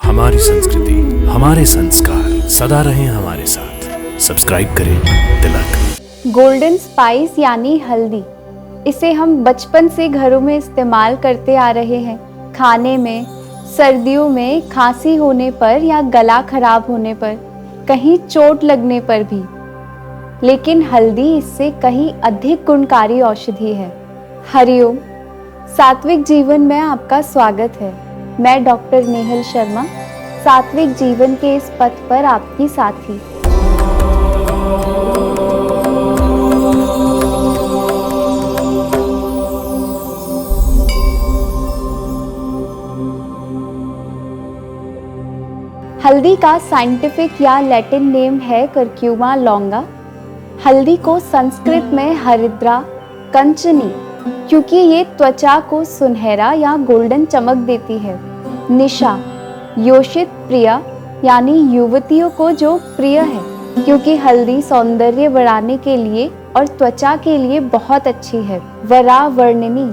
हमारी संस्कृति, हमारे संस्कार सदा रहें हमारे साथ। सब्सक्राइब करें तिलक। गोल्डन स्पाइस यानी हल्दी, इसे हम बचपन से घरों में इस्तेमाल करते आ रहे हैं। खाने में, सर्दियों में खांसी होने पर या गला खराब होने पर, कहीं चोट लगने पर भी। लेकिन हल्दी इससे कहीं अधिक गुणकारी औषधि है। हरिओम, सात्विक जीवन में आपका स्वागत है। मैं डॉक्टर नेहल शर्मा, सात्विक जीवन के इस पथ पर आपकी साथी। हल्दी का साइंटिफिक या लैटिन नेम है कर्क्यूमा लॉन्गा। हल्दी को संस्कृत में हरिद्रा, कंचनी, क्योंकि ये त्वचा को सुनहरा या गोल्डन चमक देती है। निशा, योषित प्रिया, यानी युवतियों को जो प्रिय है, क्योंकि हल्दी सौंदर्य बढ़ाने के लिए और त्वचा के लिए बहुत अच्छी है। वरा वर्णिनी,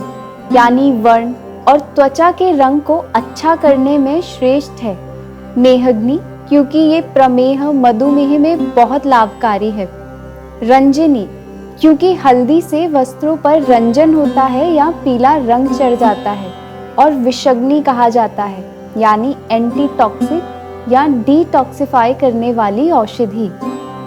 यानी वर्ण और त्वचा के रंग को अच्छा करने में श्रेष्ठ है। मेहग्नि, क्योंकि ये प्रमेह मधुमेह में बहुत लाभकारी है। रंजनी, क्योंकि हल्दी से वस्त्रों पर रंजन होता है या पीला रंग चढ़ जाता है। और विषग्नि कहा जाता है, यानी एंटीटॉक्सिक या डिटॉक्सिफाई करने वाली औषधि।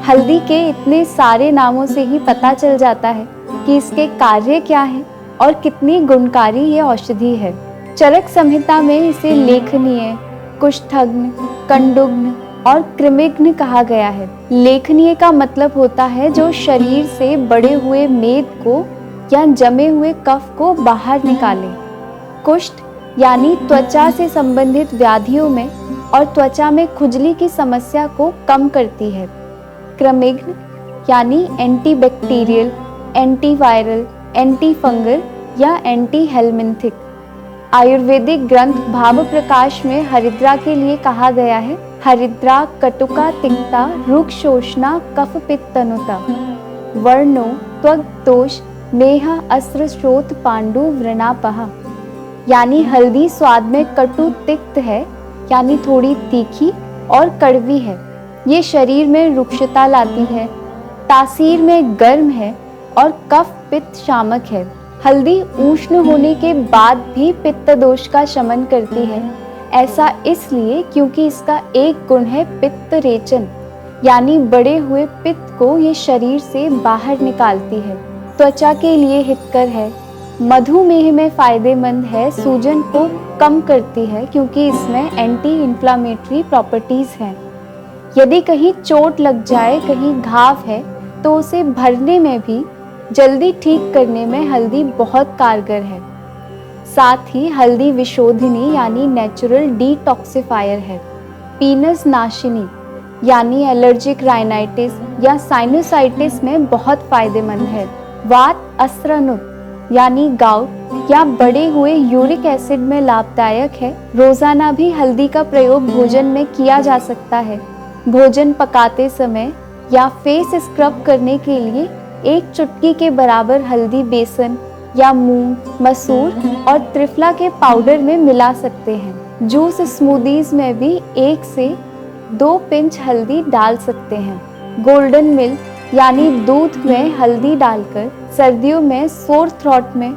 हल्दी के इतने सारे नामों से ही पता चल जाता है कि इसके कार्य क्या हैं और कितनी गुणकारी ये औषधि है। चरक संहिता में इसे लेखनीय, कुष्ठग्न, कंडुग्न और कृमिघ्न कहा गया है। लेखनीय का मतलब होता है जो शरीर से बढ़े हुए मेद को या जमे हुए कफ को बाहर निकाले। कुष्ठ यानी त्वचा से संबंधित व्याधियों में और त्वचा में खुजली की समस्या को कम करती है। कृमिघ्न यानी एंटीबैक्टीरियल, एंटीवायरल, एंटीफंगल या एंटी हेलमिंथिक। आयुर्वेदिक ग्रंथ भाव प्रकाश में हरिद्रा के लिए कहा गया है, हरिद्रा कटुका तिक्ता रुक्षोष्णा कफ पित्तनुता वर्णो त्वग दोष मेह अस्त्र श्रोत पांडु व्रणापहा। यानी हल्दी स्वाद में कटु तिक्त है, यानी थोड़ी तीखी और कड़वी है। ये शरीर में रुक्षता लाती है, तासीर में गर्म है और कफ पित्त शामक है। हल्दी उष्ण होने के बाद भी पित्त दोष का शमन करती है। ऐसा इसलिए क्योंकि इसका एक गुण है पित्त रेचन, यानी बढ़े हुए पित्त को ये शरीर से बाहर निकालती है। त्वचा के लिए हितकर है, मधुमेह में फायदेमंद है, सूजन को कम करती है क्योंकि इसमें एंटी इन्फ्लामेटरी प्रॉपर्टीज हैं। यदि कहीं चोट लग जाए, कहीं घाव है, तो उसे भरने में भी, जल्दी ठीक करने में हल्दी बहुत कारगर है। साथ ही हल्दी विशोधिनी यानी नेचुरल डिटॉक्सिफायर है। पीनस नाशिनी यानी एलर्जिक राइनाइटिस या साइनोसाइटिस में बहुत फायदेमंद है। वात अस्त्रनुत यानी गाउट या बढ़े हुए यूरिक एसिड में लाभदायक है। रोजाना भी हल्दी का प्रयोग भोजन में किया जा सकता है। भोजन पकाते समय या फेस स्क्रब करने के लिए एक चुटकी के बराबर हल्दी बेसन या मूंग, मसूर और त्रिफला के पाउडर में मिला सकते हैं। जूस स्मूदीज में भी 1 से 2 पिंच हल्दी डाल सकते हैं। गोल्डन मिल्क यानी दूध में हल्दी डालकर सर्दियों में सोर थ्रोट में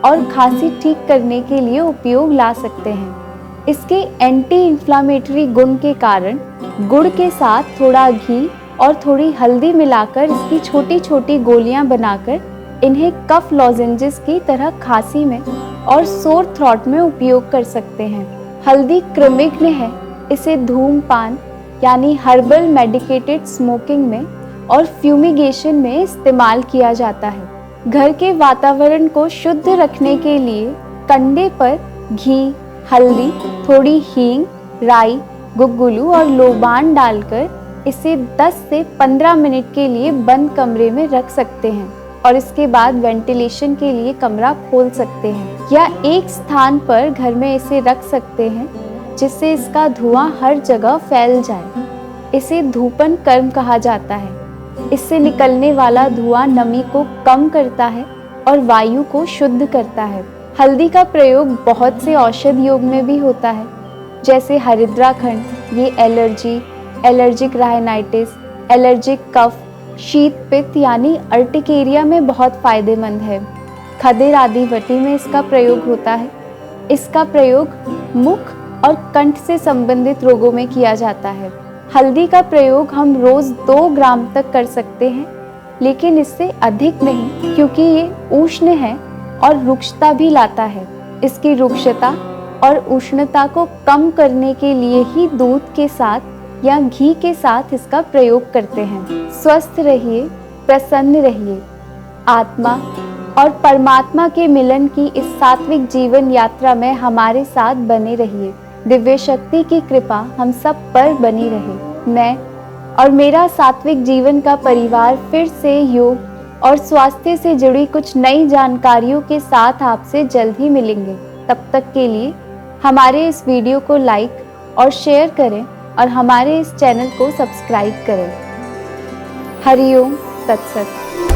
और खांसी ठीक करने के लिए उपयोग ला सकते हैं। इसके एंटी इन्फ्लामेटरी गुण के कारण गुड़ के साथ थोड़ा घी और थोड़ी हल्दी मिलाकर इसकी छोटी छोटी गोलियां बनाकर इन्हें कफ लॉजेंजेस की तरह खांसी में और सोर थ्रोट में उपयोग कर सकते हैं। हल्दी कृमिघ्न है, इसे धूमपान यानी हर्बल मेडिकेटेड स्मोकिंग में और फ्यूमिगेशन में इस्तेमाल किया जाता है। घर के वातावरण को शुद्ध रखने के लिए कंडे पर घी, हल्दी, थोड़ी हींग, राई, गुग्गुलू और लोबान डालकर इसे 10 से 15 मिनट के लिए बंद कमरे में रख सकते हैं और इसके बाद वेंटिलेशन के लिए कमरा खोल सकते हैं या एक स्थान पर घर में इसे रख सकते हैं जिससे इसका धुआं हर जगह फैल जाए। इसे धूपन कर्म कहा जाता है। इससे निकलने वाला धुआं नमी को कम करता है और वायु को शुद्ध करता है। हल्दी का प्रयोग बहुत से औषध योग में भी होता है। जैसे हरिद्रा खंड, ये एलर्जी, एलर्जिक राइनाइटिस, एलर्जिक कफ, शीत पित्त यानी अर्टिकेरिया में बहुत फायदेमंद है। खदिर आदि वटी में इसका प्रयोग होता है। इसका प्रयोग मुख और कंठ से संबंधित रोगों में किया जाता है। हल्दी का प्रयोग हम रोज 2 ग्राम तक कर सकते हैं, लेकिन इससे अधिक नहीं, क्योंकि ये उष्ण है और रुक्षता भी लाता है। इसकी रुक्षता और उष्णता को कम करने के लिए ही दूध के साथ या घी के साथ इसका प्रयोग करते हैं। स्वस्थ रहिए, प्रसन्न रहिए। आत्मा और परमात्मा के मिलन की इस सात्विक जीवन यात्रा में हमारे साथ बने रहिए। दिव्य शक्ति की कृपा हम सब पर बनी रहे। मैं और मेरा सात्विक जीवन का परिवार फिर से योग और स्वास्थ्य से जुड़ी कुछ नई जानकारियों के साथ आपसे जल्द ही मिलेंगे। तब तक के लिए हमारे इस वीडियो को लाइक और शेयर करें और हमारे इस चैनल को सब्सक्राइब करें। हरि ओम तत्सत।